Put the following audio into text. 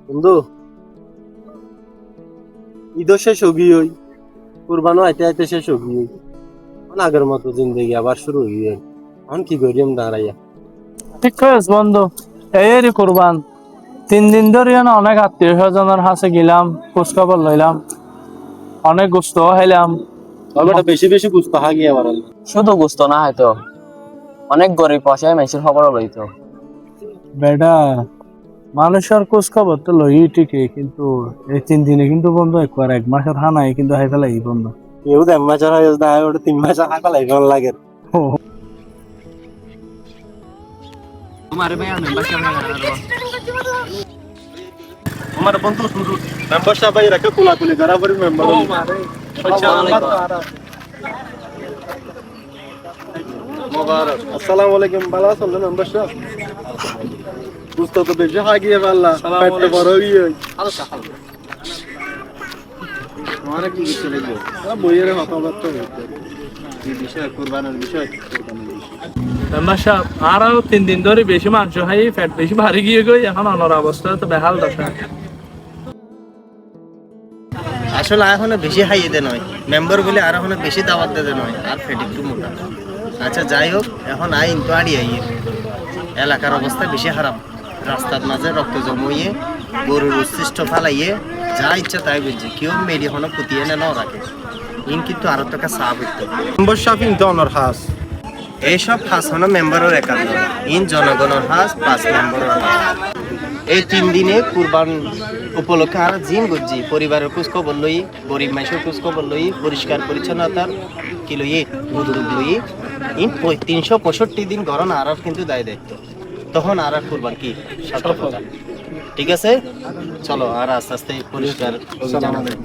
বন্ধু, ঈদও শেষ হগি হই, কুরবানও আইতে আইতে শেষ হগি হই। এখন আগের মতো জিন্দগি আবার শুরু হই হই। এখন কি করিম দাঁড়াইয়া? ঠিক আছে বন্ধু, এই কুরবান 3 দিন ধরে না অনেক আত্মীয় স্বজনের হাসে গেলাম, খোঁজ খবর লইলাম, অনেক গোস্ত খাইলাম। আমার বেশি বেশি গুস্ত হাগি আবার। শুধু গুস্ত না হয়তো অনেক গরিব পয়সায় মানুষের খবরও লইতো। বেটা, মানুষের খোঁজ খবর তো লই ঠিকই, কিন্তু এই 3 দিনে কিন্তু বন্ধু একবার 1 মাসের হানাই কিন্তু হাই ফেলাই বন্ধু। কেউ 1 মাস হয় না, ওটা 3 মাস হাঁকা লাগে লাগে। আমার বন্ধু শুধু মেম্বার সাহেব রাখে কোলাকুলি করা পরে মেম্বার মোবারক। আসসালামু আলাইকুম, ভালো আছেন মেম্বার সাহেব? বুঝতে তো বেশি হাগিয়ে পারলা, পেটটা বড় হয়ে আমার কি কিছু লাগবে বইয়ের কথাবার্তা হইতে এই বিষয় কুরবানের বিষয় মেম্বার সাহেব, আরও 3 দিন ধরে বেশি মাংস খাই, পেট বেশি ভারী গিয়ে গই, এখন অনর অবস্থা তো বেহাল দশা। আসলে এখনো বেশি খাইয়ে দে নয়, মেম্বার বলে আর এখনো বেশি দাওয়াত দে নয়, আর ফেট একটু মোটা। আচ্ছা যাই হোক, এখন আইন তো আড়ি আইয়ে এলাকার অবস্থা বেশি খারাপ। রাস্তার মাঝে রক্ত জমইয়ে গরুর উচ্ছিষ্ট ফালাইয়ে যা ইচ্ছা তাই বুঝছি, কেউ মেডি এখনো পুতিয়ে না রাখে। ইন কিন্তু আরো টাকা সাপ হইতো মেম্বার সাহেব কিন্তু অনর হাস এইসব খাস হলো মেম্বারের একান্ত, ইন জনগণের হাস 5 মেম্বারের হাস। এই 3 দিনে কুরবান উপলক্ষে আর জিম করছি, পরিবারের খোঁজ খবর লই, গরিব মানুষের খোঁজ খবর লই, পরিষ্কার পরিচ্ছন্নতার কি লই, উদ্যোগ লই। ইন 365 দিন গরম আর কিন্তু দায় দায়িত্ব, তখন আর কুরবান কি সফলতা। ঠিক আছে, চলো আর আস্তে আস্তে পরিষ্কার জানাবেন।